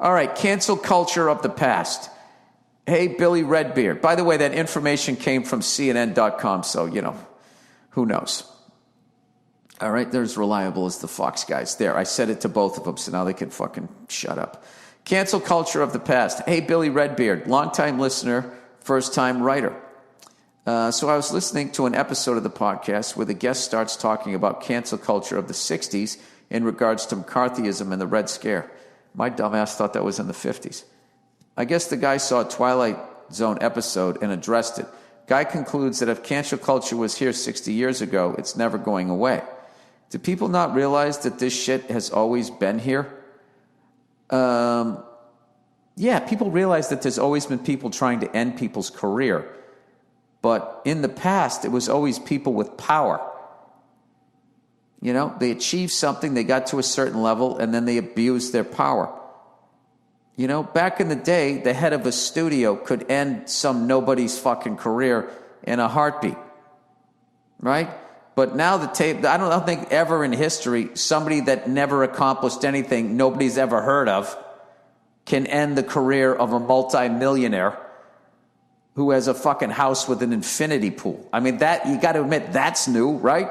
All right, cancel culture of the past. Hey, Billy Redbeard. By the way, that information came from CNN.com, so, who knows? All right, they're as reliable as the Fox guys. There, I said it to both of them, so now they can fucking shut up. Cancel culture of the past. Hey, Billy Redbeard, longtime listener, first-time writer. So I was listening to an episode of the podcast where the guest starts talking about cancel culture of the 60s in regards to McCarthyism and the Red Scare. My dumbass thought that was in the 50s. I guess the guy saw a Twilight Zone episode and addressed it. Guy concludes that if cancel culture was here 60 years ago, it's never going away. Do people not realize that this shit has always been here? Yeah, people realize that there's always been people trying to end people's career. But in the past, it was always people with power. They achieved something, they got to a certain level, and then they abused their power. Back in the day, the head of a studio could end some nobody's fucking career in a heartbeat. Right? But now I don't think ever in history, somebody that never accomplished anything nobody's ever heard of can end the career of a multimillionaire who has a fucking house with an infinity pool. I mean, that you got to admit, that's new, right?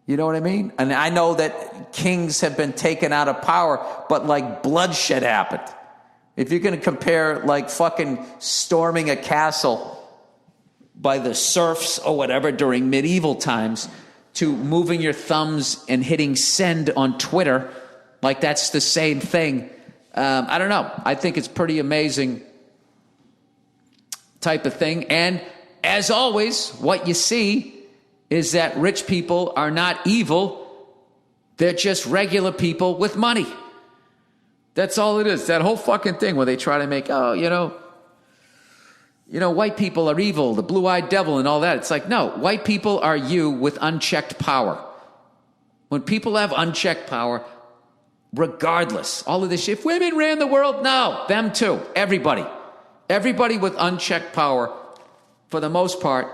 You know what I mean? And I know that kings have been taken out of power, but like bloodshed happened. If you're going to compare like fucking storming a castle by the serfs or whatever during medieval times to moving your thumbs and hitting send on Twitter, like that's the same thing. I don't know. I think it's pretty amazing type of thing. And as always, what you see is that rich people are not evil. They're just regular people with money. That's all it is. That whole fucking thing where they try to make, white people are evil, the blue-eyed devil and all that. It's like, no, white people are you with unchecked power. When people have unchecked power, regardless, all of this shit, if women ran the world, no, them too, everybody. Everybody with unchecked power, for the most part,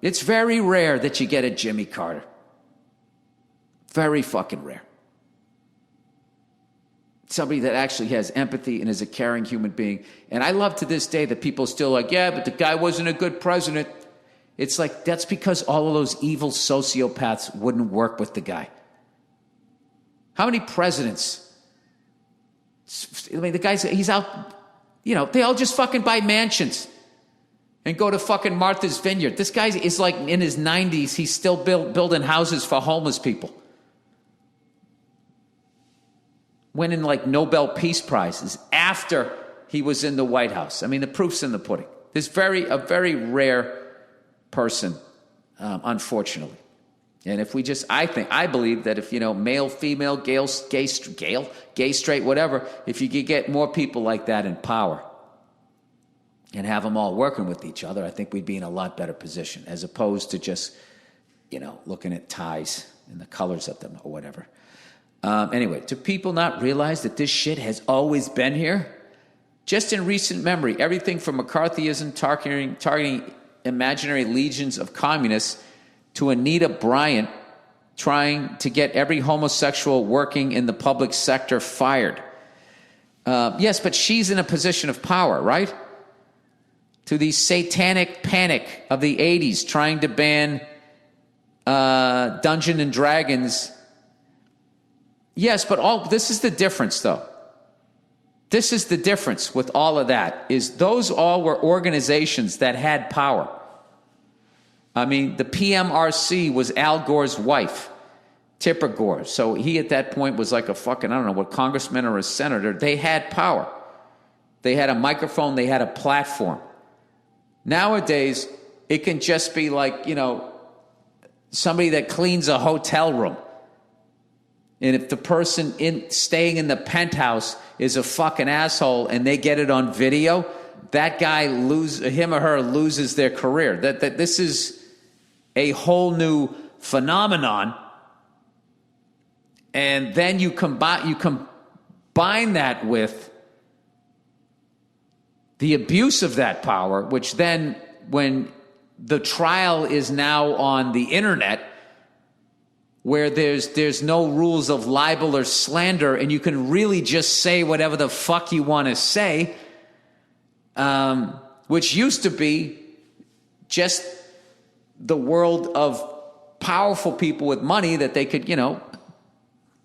it's very rare that you get a Jimmy Carter. Very fucking rare. Somebody that actually has empathy and is a caring human being. And I love to this day that people still like, yeah, but the guy wasn't a good president. It's like, that's because all of those evil sociopaths wouldn't work with the guy. How many presidents? I mean, the guy's, he's out, they all just fucking buy mansions and go to fucking Martha's Vineyard. This guy is like in his 90s. He's still building houses for homeless people. Winning like Nobel Peace Prizes after he was in the White House. I mean, the proof's in the pudding. There's a very rare person, unfortunately. And if we just, I believe that if, male, female, gay, straight, whatever, if you could get more people like that in power and have them all working with each other, I think we'd be in a lot better position as opposed to just, looking at ties and the colors of them or whatever. Anyway, do people not realize that this shit has always been here? Just in recent memory, everything from McCarthyism targeting imaginary legions of communists to Anita Bryant trying to get every homosexual working in the public sector fired. Yes, but she's in a position of power, right? To the satanic panic of the 80s trying to ban Dungeons and Dragons. Yes, but this is the difference, though. This is the difference with all of that, is those all were organizations that had power. I mean, the PMRC was Al Gore's wife, Tipper Gore. So he at that point was like a fucking, I don't know, what, congressman or a senator. They had power. They had a microphone. They had a platform. Nowadays, it can just be like, somebody that cleans a hotel room. And if the person staying in the penthouse is a fucking asshole and they get it on video, that guy him or her loses their career. That this is a whole new phenomenon. And then you combine that with the abuse of that power, which then when the trial is now on the internet, where there's no rules of libel or slander, and you can really just say whatever the fuck you want to say, which used to be just the world of powerful people with money that they could,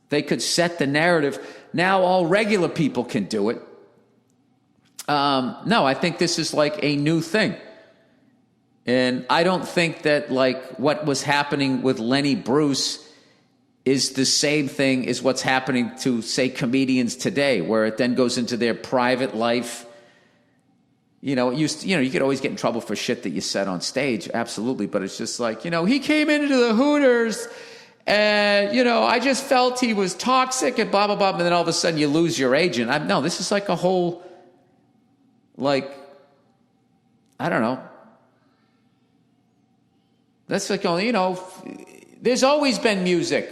they could set the narrative. Now all regular people can do it. No, I think this is like a new thing. And I don't think that like what was happening with Lenny Bruce is the same thing as what's happening to, say, comedians today, where it then goes into their private life. You could always get in trouble for shit that you said on stage, absolutely. But it's just like, he came into the Hooters and, I just felt he was toxic and blah, blah, blah. And then all of a sudden you lose your agent. No, this is like a whole, like, I don't know. That's like, there's always been music.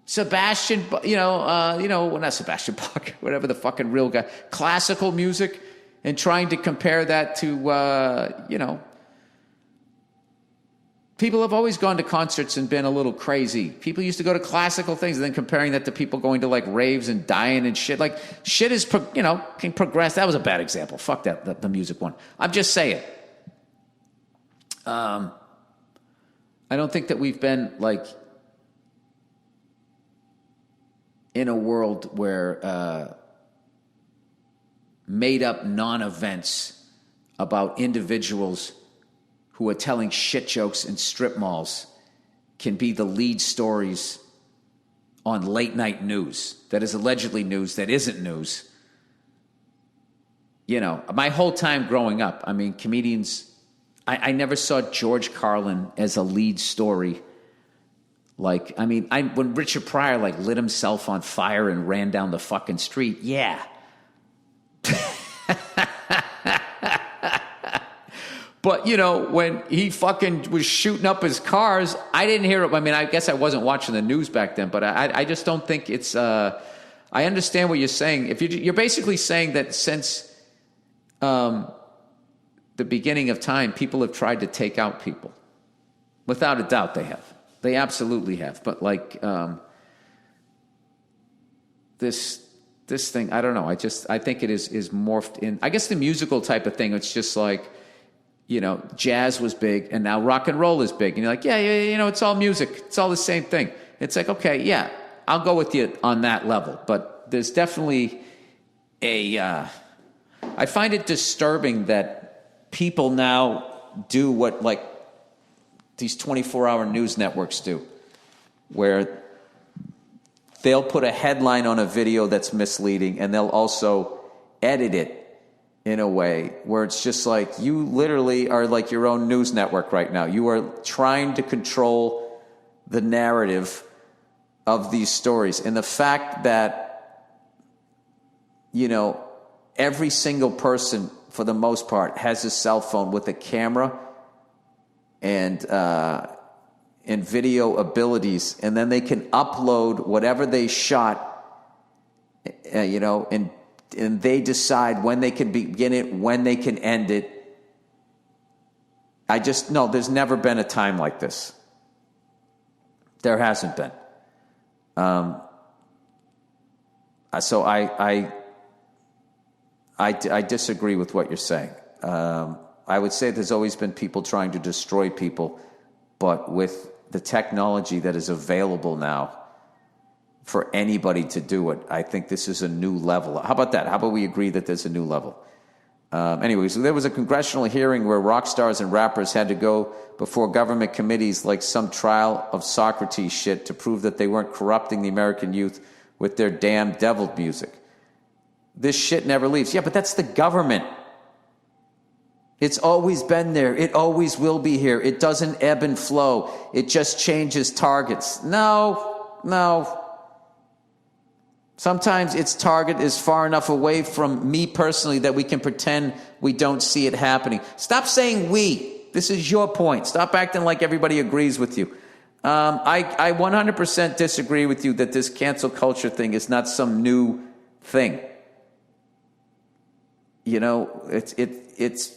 Sebastian, not Sebastian Bach, whatever the fucking real guy, classical music, and trying to compare that to, people have always gone to concerts and been a little crazy. People used to go to classical things and then comparing that to people going to like raves and dying and shit. Like shit is, can progress. That was a bad example. Fuck that, the music one. I'm just saying. I don't think that we've been like in a world where made up non-events about individuals who are telling shit jokes in strip malls can be the lead stories on late night news that is allegedly news that isn't news. My whole time growing up, I mean, comedians, I never saw George Carlin as a lead story. Like, I mean, when Richard Pryor like lit himself on fire and ran down the fucking street, yeah. But, when he fucking was shooting up his cars, I didn't hear it. I mean, I guess I wasn't watching the news back then, but I just don't think it's, I understand what you're saying. If you're basically saying that since the beginning of time, people have tried to take out people. Without a doubt, they have. They absolutely have. But like this thing, I don't know. I think it is morphed in. I guess the musical type of thing. It's just like, jazz was big, and now rock and roll is big, and you're like, yeah, it's all music. It's all the same thing. It's like, okay, yeah, I'll go with you on that level. But there's definitely I find it disturbing that people now do what like these 24-hour news networks do, where they'll put a headline on a video that's misleading, and they'll also edit it in a way where it's just like, you literally are like your own news network right now. You are trying to control the narrative of these stories. And the fact that, every single person, for the most part, has a cell phone with a camera and video abilities, and then they can upload whatever they shot, and they decide when they can begin it, when they can end it. There's never been a time like this. There hasn't been. So I disagree with what you're saying. I would say there's always been people trying to destroy people, but with the technology that is available now for anybody to do it, I think this is a new level. How about that? How about we agree that there's a new level? Anyways, there was a congressional hearing where rock stars and rappers had to go before government committees like some trial of Socrates shit to prove that they weren't corrupting the American youth with their damn devil music. This shit never leaves. Yeah, but that's the government. It's always been there. It always will be here. It doesn't ebb and flow. It just changes targets. No. Sometimes its target is far enough away from me personally that we can pretend we don't see it happening. Stop saying we. This is your point. Stop acting like everybody agrees with you. I 100% disagree with you that this cancel culture thing is not some new thing. It's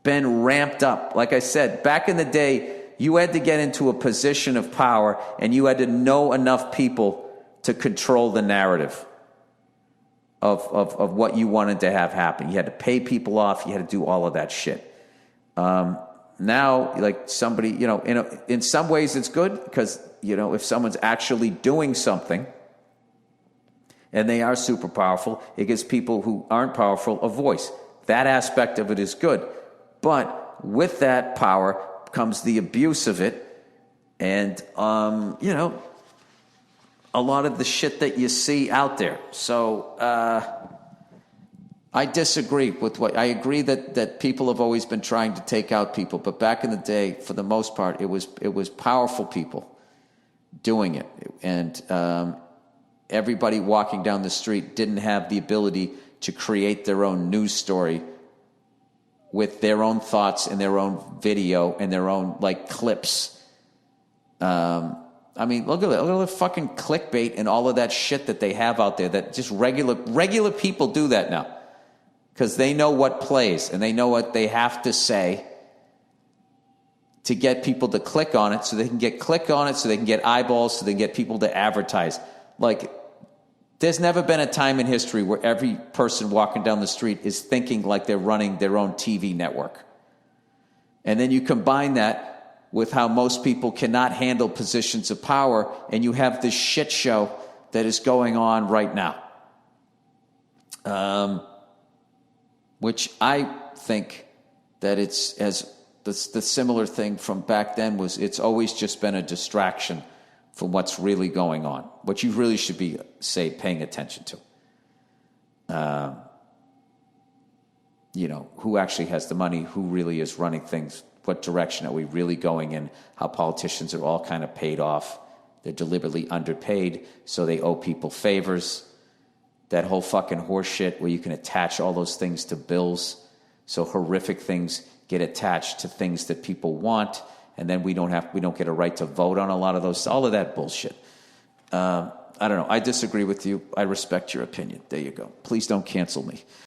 been ramped up. Like I said, back in the day, You had to get into a position of power, and you had to know enough people to control the narrative of what you wanted to have happen. You had to pay people off. You had to do all of that shit. Now, like somebody, in some ways it's good because, if someone's actually doing something and they are super powerful, it gives people who aren't powerful a voice. That aspect of it is good. But with that power comes the abuse of it. And, a lot of the shit that you see out there. So I disagree with I agree that people have always been trying to take out people, but back in the day, for the most part, it was powerful people doing it, and everybody walking down the street didn't have the ability to create their own news story with their own thoughts and their own video and their own clips. I mean, look at the fucking clickbait and all of that shit that they have out there. That just regular people do that now because they know what plays and they know what they have to say to get people to click on it, so they can get click on it, so they can get eyeballs, so they can get people to advertise. There's never been a time in history where every person walking down the street is thinking like they're running their own TV network. And then you combine that with how most people cannot handle positions of power, and you have this shit show that is going on right now. Which I think that it's as the similar thing from back then was it's always just been a distraction from what's really going on, what you really should be, paying attention to. Who actually has the money, who really is running things, what direction are we really going in, how politicians are all kind of paid off. They're deliberately underpaid, so they owe people favors. That whole fucking horse shit where you can attach all those things to bills, so horrific things get attached to things that people want, and then we don't get a right to vote on a lot of those, all of that bullshit. I don't know. I disagree with you. I respect your opinion. There you go. Please don't cancel me.